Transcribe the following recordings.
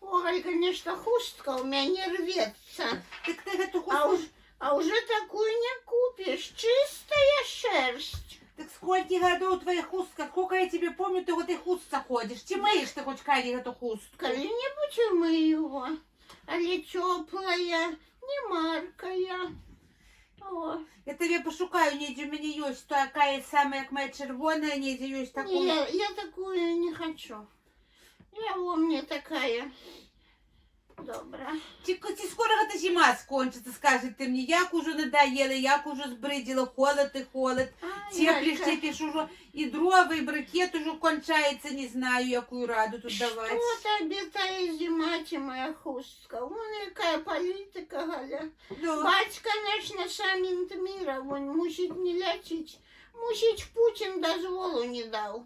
Ой, конечно, хустка у меня не рвется. Так ты эту А, хустку... а уже такую не купишь. Чистая шерсть. Так сколько годов твоя хустка? Сколько я тебе помню, ты в этой хустце ходишь. Чи мыешь ты хоть кали эту хустку? Коли-нибудь умыю его. Але теплая, не маркая. О. Я тебе пошукаю, недзе у меня есть такая самая, как моя червоная, недзе есть такую. Не, я такую не хочу. Я во мне такая добра. Ці скоро эта зима скончится, скажет ты мне, як уже надоело, як уже сбридила, холод и холод. Теплишь, Алька, теплишь уже, и дрова, и брикет уже кончается, не знаю, якую раду тут давать. что тебе та зима, ти моя хустка? Вон какая политика, Галя. Ну, Батька наш на саміт мира, вон мусить не лечить. Мусить Путин дозволу не дал.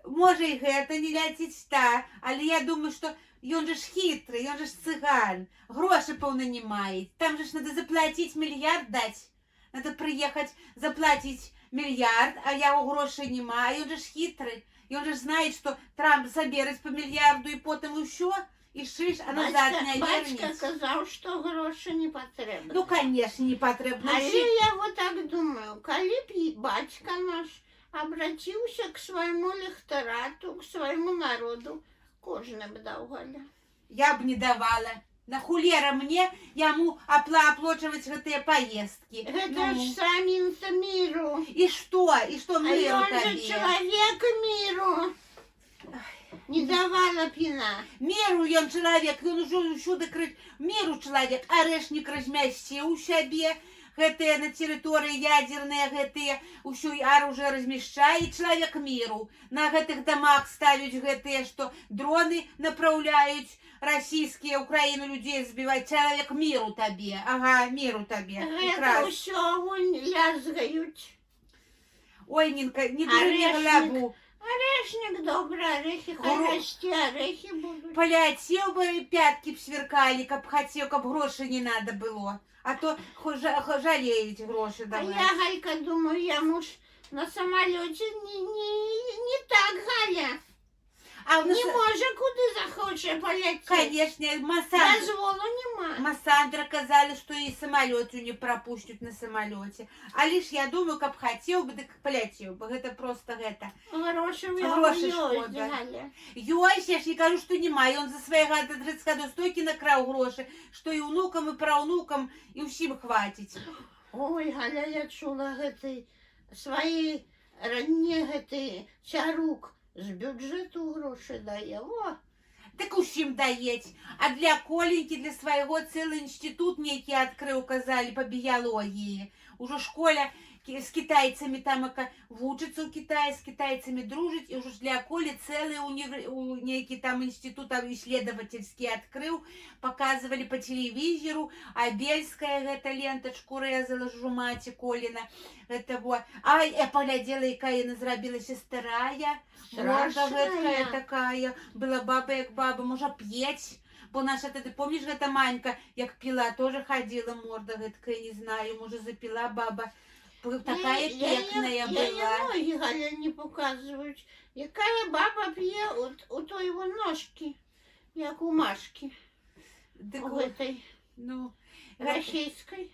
може і гэта не ляціць та, але я думаю, что ён же ж хитрый, ён же ж цыган, гроши пэўна не мае. Там же ж надо заплатить миллиард дать. Надо приехать заплатить миллиард, а я у грошей нема, а ён же ж хитрый. И он же знает, что Трамп заберет по миллиарду и потом еще, и шиш, а назад не Батька вернется. сказал, что гроши не потребны. Ну, конечно, не потребно. А я вот так думаю, коли б батька наш обратился к своему лекторату, к своему народу, кожне б дал, Галя. Я бы не давала. На хулера мне, яму оплачивать гэтыя поездки. Это ж самим миру. И что? И что А мы он же человек миру. Не давала пина. Миру ён человек, он уже сюда крыць. Миру человек, арэшнік размясціў у сябе. Гэтыя на территории ядерные, гэтыя ўсё оружие размещае. Человек миру. На гэтых домах ставить гэтыя, что дроны направляют российские, Украину людей сбивать. Человек миру тебе. Ага, миру тебе. Это все вон лязгают. Ой, Нинка, не дури голову. Орешник добрый, орехи, расти, орехи будут. Полетел бы, пятки б сверкали, каб хотел, каб гроши не надо было. А то жалеют гроши А давать. я, Галька, думаю, я муж на самолете не так, Галя. А у нас, Не може куди захоче полететь. конечно, Дозволу нема. Массандра казали, что и самолету не пропустят на самолете. А лишь я думаю, каб хотел бы, так полетел бы. Это просто это. Гроши в Гроши його шкода. Галя. Ёй, я ж не кажу, что нема. И он за свои 30 годов стойки накрал гроши, что и внукам, и правнукам, и усім хватить. Ой, Галя, я чула гэты, свої родні гэты чарук з бюджету гроші дає. О, Так усім даець. А для Коленьки, для своего целый институт некий открыл, казали, по биологии. Уже школа с китайцами там вучится у Китая, с китайцами дружить. И уже для Коли целый некий там институт исследовательский открыл. Показывали по телевизору. А Бельская эта ленточку резала, жумати Колина. Это вот. А я поглядела, якая яна зрабілася старая. Морда гэткая такая. Была баба як баба, можа п'ець. Бо наша, ты помнишь, эта Манька, як пила, тоже ходила, морда гэткая, не знаю, может, запила баба. Такая пекная была. Я ноги, Галя, не показывают. Якая баба п'є у той его ножки, як у Машки. Так У вот, этой ну, российской.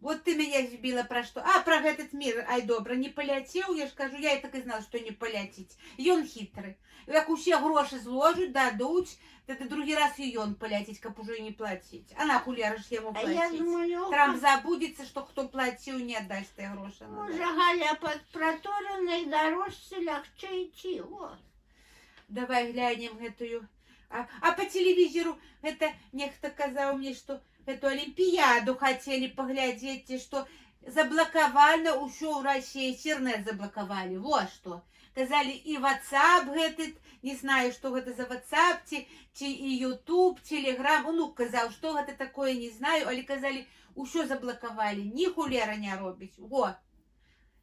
вот ты меня сбила про что? А, про этот мир, ай, добра, не полетел, я ж кажу, я и так и знала, что не полететь. Ён хитрый. Як усе гроши зложат, дадут, тогда другий раз и ён полететь, каб уже не платить. А на хулера ж ему А платить. я думаю, Трамп забудется, что кто платил, не отдаст ты гроши. може, Галя, под проторенной дорожце легче идти. Вот. Давай глянем эту. А по телевизору это нехто казал мне, что эту Олимпиаду хотели поглядеть, что заблокавано ўсё ў Расіі, інтэрнэт заблокавалі, вот што. Казалі і WhatsApp гэты, не знаю, што гэта за WhatsApp, ці і YouTube, Telegram, ну, казаў, што гэта такое, не знаю, але казалі, усё заблокавалі, ні хулера не робіць, во.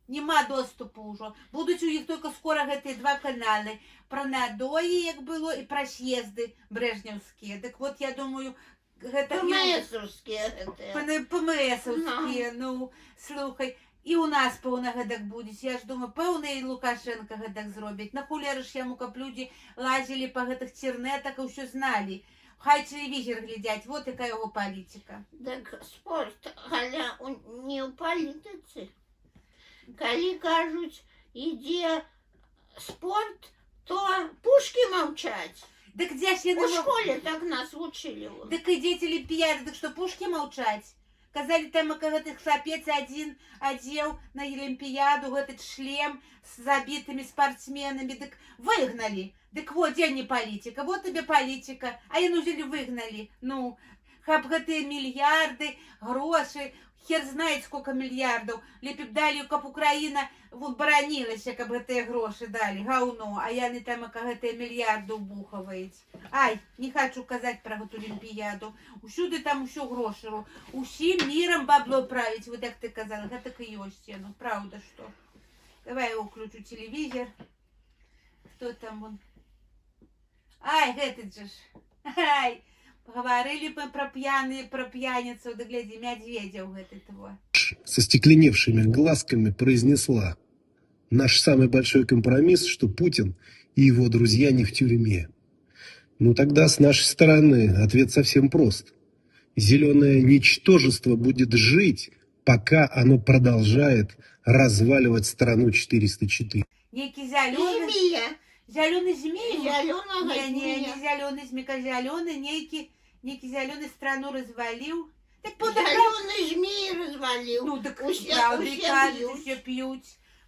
Нема доступу ўжо. Будуць у іх толькі скора гэтыя два каналы. Пра надоі, як было, і пра з'езды брэжнеўскія. Дык вот, я думаю, гэта... ПМСовскія гэтыя. ПМСовскія, ну, слухай. І у нас, пэўна, гэтак будзе. Я ж думаю, пэўна, і Лукашенко гэтак зробяць. На хулеры ж яму, каб людзі лазілі па гэтых цірнетах і ўсё зналі. Хай тэлевізор глядяць, вот якая яго палітика. Так спорт, Галя, не ў палітыцы. Калі кажуць, ідзе спорт, то пушкі маўчаць. Дык дзе ж яны... У школе так нас вучылі. Дык ідзеце Алімпіяды, дык што пушкі маўчаць? Казалі, там гэты хлапец адзін адзеў на Алімпіяду гэты шлем з забітымі спартсменамі, дык выгналі. Дык вот, дзе не палітика, вот табе палітика, а яны ўзялі выгналі. Ну, каб гэтыя мільярды, грошы, хер знает сколько мільярдаў, лепей б далі, каб Украіна баранілася, каб гэтыя грошы далі, гаўно, а яны там гэтыя мільярды ўбухаваюць. Ай, не хочу казаць пра гэту Алімпіяду, усюды там усё грошы, усім мірам бабло правіць, вот як ты казала, гэта і ёсць, ну, правда, што. Давай я ўключу телевізор. Хто там вон? Ай, гэты же ж. Ай, говорили мы про пьяницу, да гляди, Медведев гэты твой. Со стекленевшими глазками произнесла: наш самый большой компромисс, что Путин и его друзья не в тюрьме. Ну тогда с нашей стороны ответ совсем прост. Зеленое ничтожество будет жить, пока оно продолжает разваливать страну 404. Некий зеленый... Змея. Зеленый змей? Зеленого Не зеленый змейка, зеленый, некий зеленый страну развалил. Так Зеленый змей развалил. Ну, так Усе правда, п'ють. все пьют.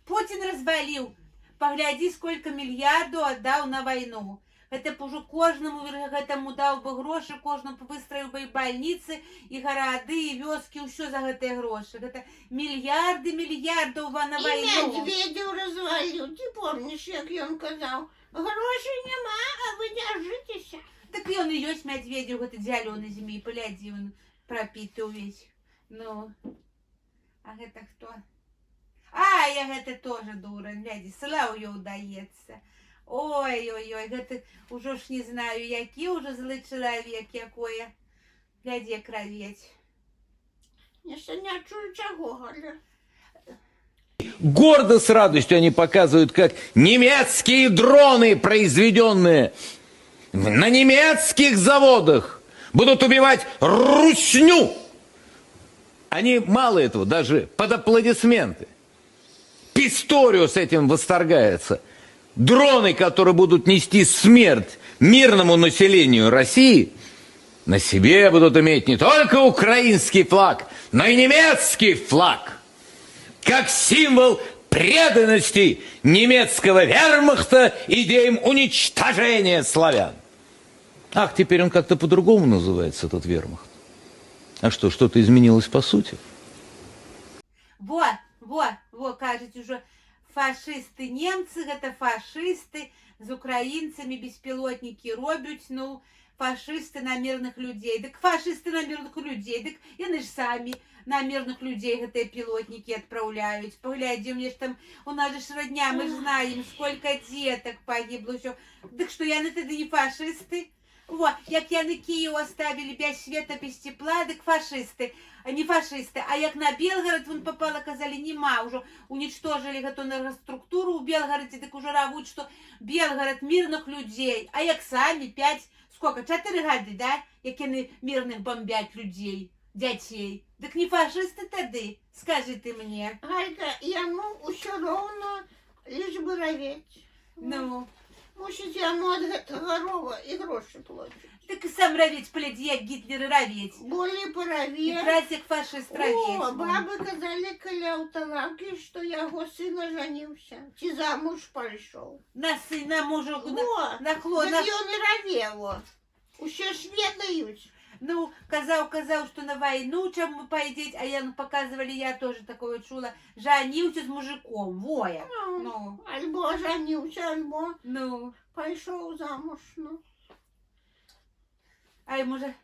Путин развалил. Погляди, сколько миллиардов отдал на войну. Это б уже кожному гэтаму дал бы гроши, кожному выстроил бы и больницы, и города, и вёски, все за гэтые гроши. Это миллиарды миллиардов на І войну. Медведев развалил. Ты помнишь, як ён казаў? Грошей нема, а вы держитеся. Так и он и есть Медведев, этот зеленый змей, погляди, он пропитый весь. Ну, а это кто? А, я это тоже дура, гляди, славу удається. Ой-ой-ой, это уже ж не знаю, який уже злый человек, якое. Гляди, кроветь. Я ще не чую чого, Галя. Гордо с радостью они показывают, как немецкие дроны, произведенные на немецких заводах, будут убивать русню. Они мало этого, даже под аплодисменты. Писториус этим восторгается. Дроны, которые будут нести смерть мирному населению России, на себе будут иметь не только украинский флаг, но и немецкий флаг. Как символ преданности немецкого вермахта идеям уничтожения славян. Ах, теперь он как-то по-другому называется, этот вермахт. А что, что-то изменилось по сути? Вот, кажется, уже фашисты немцы, это фашисты, з украинцами беспилотники робят, ну, фашисты на мирных людей. Так фашисты на мирных людей, так яны ж сами на мирных людей гэтыя пилотники отправляют. Поглядим, мне ж там, у нас же родня, мы ж знаем, сколько деток погибло, все. Так что яны тогда не фашисты? Во, як яны Киев оставили без света, без тепла, так фашисты, не фашисты. А як на Белгород вон попало, казали, нема, уже уничтожили эту энергоструктуру у Белгороде, так уже равут, что Белгород мирных людей. А як сами 4 года, да, як яны мирных бомбят людей, детей. Так не фашисты тады, скажи ты мне. Галька, яму усё роўна, лишь бы раветь. Ну. Мусіць яму ад гэтага рова і грошы плоціць. Так и сам раветь, пляди, як Гитлер и раветь. Болей И параве. прасик фашист раветь. О, бабы казалі каля аўталакі, што яго сына жаніўся. Ці замуж пайшоў. На сына мужу, О, на хлона. так ён і раве, во. Усе ж ведаюць. Ну, казаў, что на войну чаму пойдеть, а я, ну, показывали, я тоже такое чула, жаніўся з мужиком, во як. Ну, Альбо жаніўся, альбо ну, пайшоў замуж, ну. ай, може,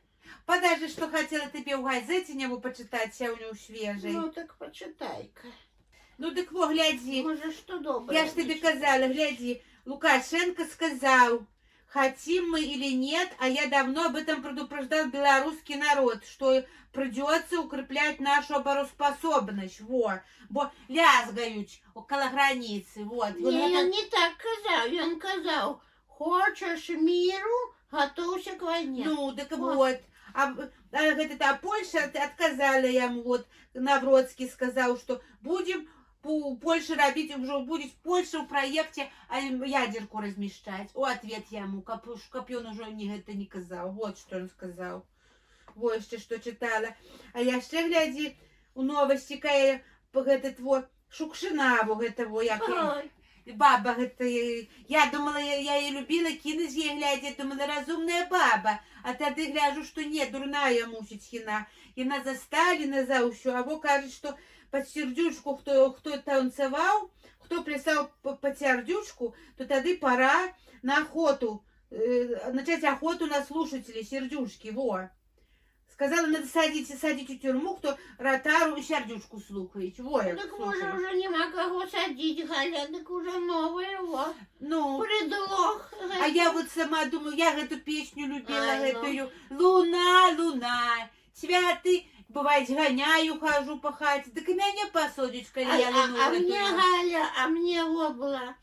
подожди, что хотела тебе в газете небо почитать, сёння ў свежей. Ну, так почитай-ка. Ну, дык во, гляди. Може, що добре. Я ж тебе казала, гляди, Лукашенко сказал, хотим мы или нет, а я давно об этом предупреждал белорусский народ, что придется укреплять нашу обороноспособность, во, бо лязгають около границы, вот. Ні, він не так казав, він казав, хочеш міру, готовся к війні. Ну, так вот. А Польша отказала ему, вот, Навроцкий сказал, что будем у Польши робить, уже будет в Польше в проекте ядерку размещать. О, ответ я ему, кап он уже это не казал. Вот что он сказал. Вот что читала. А я ще гляди, у новости кая, этот вот, Шукшина, вот этого, як Ой, баба, это, я думала, я ее любила, кинуть ей, глядя, думала, разумная баба. А тогда гляжу, что нет, дурная мусить хина. Хина за Сталина, за усю, а во кажет, что под сердючку, кто танцевал, кто плясал под сердючку, то тогда пора на охоту, начать охоту на слушателей сердючки, во. Сказала, надо садить у тюрьму, кто ротару и сердючку слухает. Во, я так слухаю. може вже нема кого садити, Галя, так уже новое, во. Ну, Предлог. а я вот сама думаю, я эту песню любила, Ай, ну. эту «Луна, луна, святый». Бывает, гоняю, хожу по хате, так и меня посадишь, коли я луну А мне, эту. Галя, а мне вот была.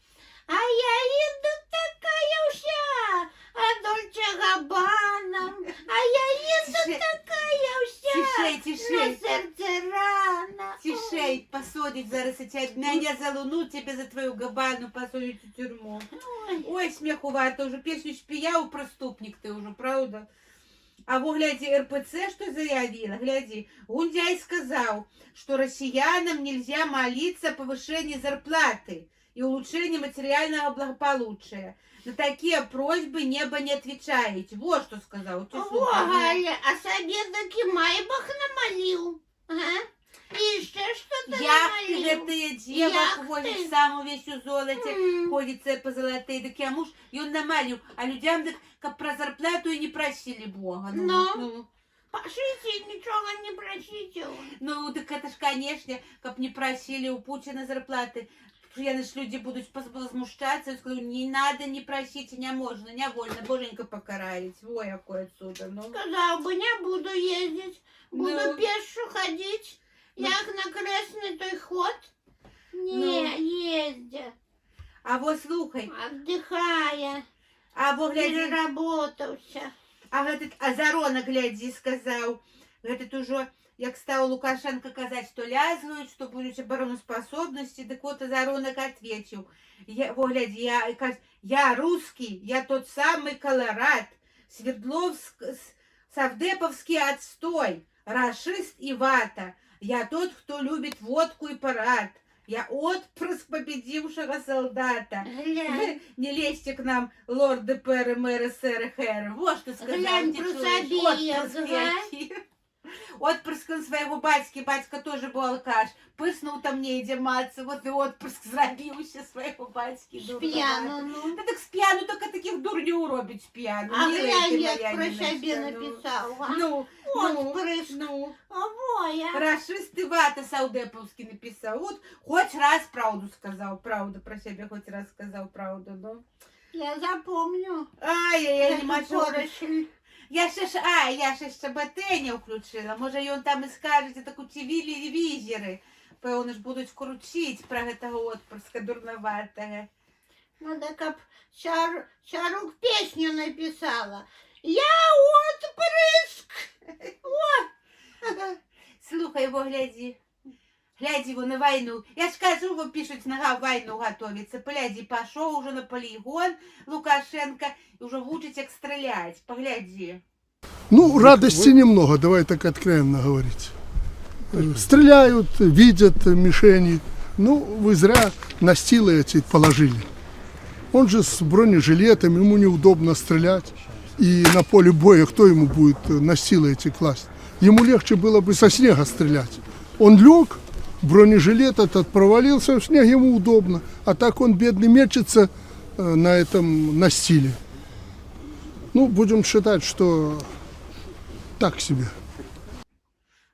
А я иду такая вся, а Дольче Габбана. А я иду Тише. такая вся, Тишей, на сердце рана. тишей, посадить зараз и тебя, меня за луну, тебя за твою Габану посадить в тюрьму. Ой, Ой, смехувато, уже песню спиял, преступник ты уже, правда? А во, гляди, РПЦ что заявила? Гляди, Гундяй сказал, что россиянам нельзя молиться о повышении зарплаты и улучшении материального благополучия. На такие просьбы небо не отвечает. Вот что сказал. Ты во, слухай, ну. Галя, а собі таки Майбах намолил. Ага. И еще что-то Яхты намолил. гэтые девок Яхты. ходят, сам увесь у золоте, М. ходит по золотые, так я муж, и он намалил, а людям так как про зарплату и не просили Бога. Ну. Пошлите, ничего не просите. Ну, так это ж, конечно, как не просили у Путина зарплаты. Я ж люди будут возмущаться, я скажу, не надо, не просите, не можно, не вольно, боженька покарает. Ой, какой отсюда, ну. Сказал бы, не буду ездить, буду Ну. пешу ходить, Ну. як на крестный той ход. Не, ездя, А вот слухай, отдыхая, а вот гляди, переработался. а Зарона, гляди, сказал, этот уже, як стал Лукашенко казать, что лязгают, что будут обороноспособности, так вот Заронок ответил, вот гляди, я русский, я тот самый Колорад, Свердловск, Савдеповский отстой, рашист и вата, я тот, кто любит водку и парад. Я отпрыск победившего солдата. Глянь, Не лезьте к нам, лорд ДПР, мэр СССР, хэр. Вот что сказал. Глянь, ты прособия, чуешь? Отпрыск ага. який. Отпрыск он своего батьки, батька тоже был алкаш. Писнув там не йде маться, вот и отпрыск зробився своего батьки. пьяно, ну. Та так сп'яну, тільки таких дурню робить сп'яну. А Милая глянь, ти як моя про Ніночка, себе ну. написал. А? Ну, Отпрыск. ну. Обоя. Рашист и вата Савдеповский написал. Вот хоть раз правду сказал, правду про себя хоть раз сказал правду, ну. Я запомню. Ай-яй-яй, не эту мочу. поросль. Я ще ШБТ не включила. Може, ён там і скажете, так у телевізори. Певно ж будуть кручить про гэтага отпрыска дурноватого. Надо, как Шарук песню написала. Я отпрыск. Слухай его, гляди. Гляди его на войну. Я ж кажу, вам пишут, на войну готовится. Погляди, пошел уже на полигон Лукашенко и уже учить, как стрелять. Погляди. Ну, радости немного, давай так откровенно говорить. Стреляют, видят мишени. Ну, вы зря настилы эти положили. Он же с бронежилетом, ему неудобно стрелять. и на поле боя кто ему будет настилы эти класть? Ему легче было бы со снега стрелять. Он лег, бронежилет этот провалился в снег, ему удобно. А так он, бедный, мечется на этом настиле. Ну, будем считать, что так себе.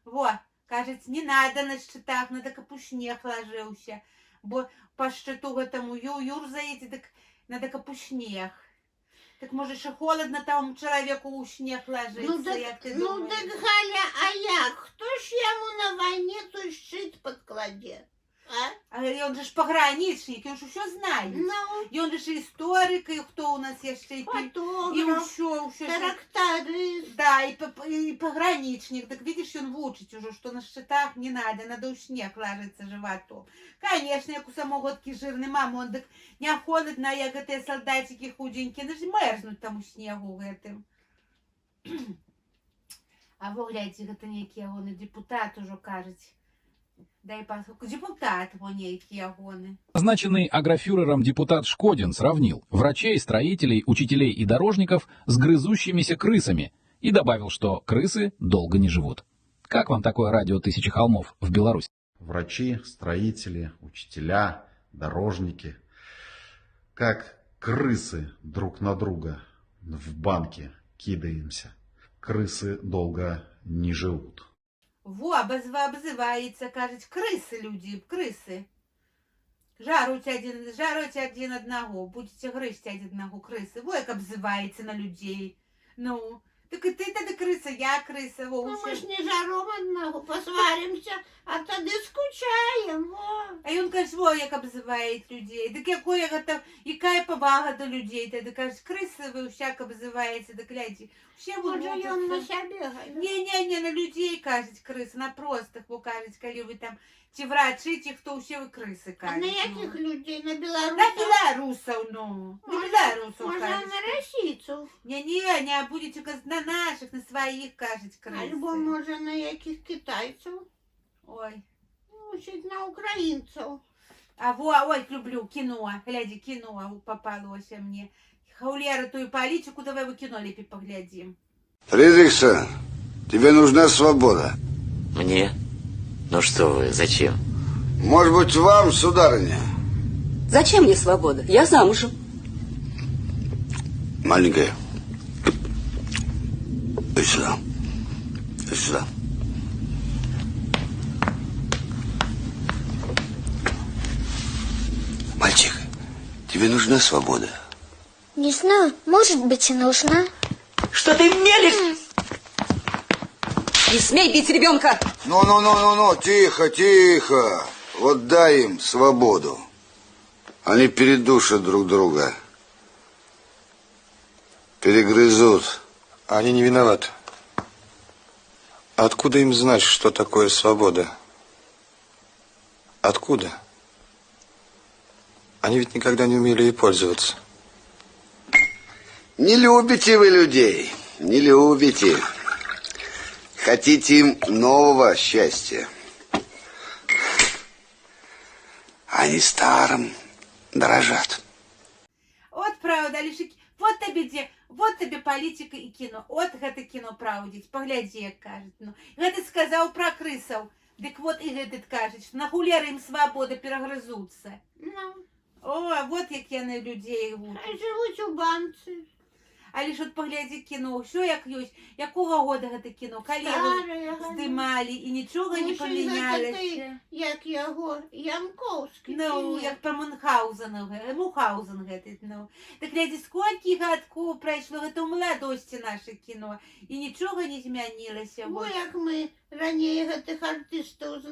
Во, кажется, не надо на щитах, надо каб у снег ложился. Бо по щиту гэтаму юрзаете, так надо каб у снег. Так може ще холодно тому чоловіку у снег ложиться, як ти ну думаєш? так, Галя, а як? Хто ж йому на війні той щит подкладе? А? А він же ж пограничник, він ж все знає. Ну, І він же ж історик, і хто у нас є ще, і фотограф, все. тракторист. Да, и пограничник. Так видишь, он вучить уже, что на щитах не надо у снег ложиться животом. Конечно, як у самогодки жирный мама, он так не холодно, а як эти солдатики худенькие, ну ж мерзнуть там у снегу гэтым. А вы глядите, гэта некие гоны, депутат уже кажется. Дай пасху, депутат вон некие гоны. Назначенный агрофюрером депутат Шкодин сравнил врачей, строителей, учителей и дорожников с грызущимися крысами и добавил, что крысы долго не живут. Как вам такое радио «Тысячи холмов» в Беларуси? Врачи, строители, учителя, дорожники, как крысы друг на друга в банке кидаемся. Крысы долго не живут. Во, обзывается, кажется, крысы люди, крысы. Жаруть один одного, будете грызть один одного крысы. Во, як обзывается на людей. Ну, так и ты тогда крыса, я крыса. Во, Ну, усё. ми ж не жаром одного посваримся, а тоді скучаємо. А ён каже, во, як обзывает людей. Так якое гэта, якая повага до людей. Тогда каже, крысы вы всяк обзываете, так глядите. Все Може, ён на будут. себе гає. Не, на людей, кажуть, крысы, на простых, во, кажуть, коли ви там, ті врачи, ті, хто всі ви криси, А кажуть. на яких людей? На білорусів? На белорусов, ну. На белорусов, Може, кажуть. на російців? Не, будете казати на наших, на своїх, кажуть, криси. Або, може, на яких китайців? Ой. Ну, чи на українців. Ой, люблю кино. Гляди, кино попалося мне. Хаулера ту политику, давай в кино лепи поглядим. Фридрихсон, тебе нужна свобода. Мне? Ну что вы, зачем? Может быть, вам, сударыня? Зачем мне свобода? Я замужем. Маленькая, иди сюда. Иди сюда. Мальчик, тебе нужна свобода? Не знаю, может быть и нужна. Что ты мелешь? Не смей бить ребенка! Ну, тихо. Вот дай им свободу. Они передушат друг друга. Перегрызут. Они не виноваты. Откуда им знать, что такое свобода? Откуда? Они ведь никогда не умели ей пользоваться. Не любите вы людей. Не любите. Хотите им нового счастья. Они старым дорожат. Вот правда, Алишик, вот тебе политика и кино. Вот гэта кино правдить, погляди, як кажет. Ну, гэта сказал про крысов. Дык вот и этот кажет, что на хулеры им свобода перегрызутся. Ну, О, вот як я на людей гуджу. хай живуть у банці. Але ж от погляди кіно, що як ёсць, якого года гэта кіно, калі його Старе, здымалі і нічога не памянялася. Як його Янковський. Ну, як про Мухаузен гэты, ну. Так глядзі, сколькі гадкоў прайшло, гэта ў маладосці наше кіно, і нічога не змянілася. Бо як ми ранее гэтых артистів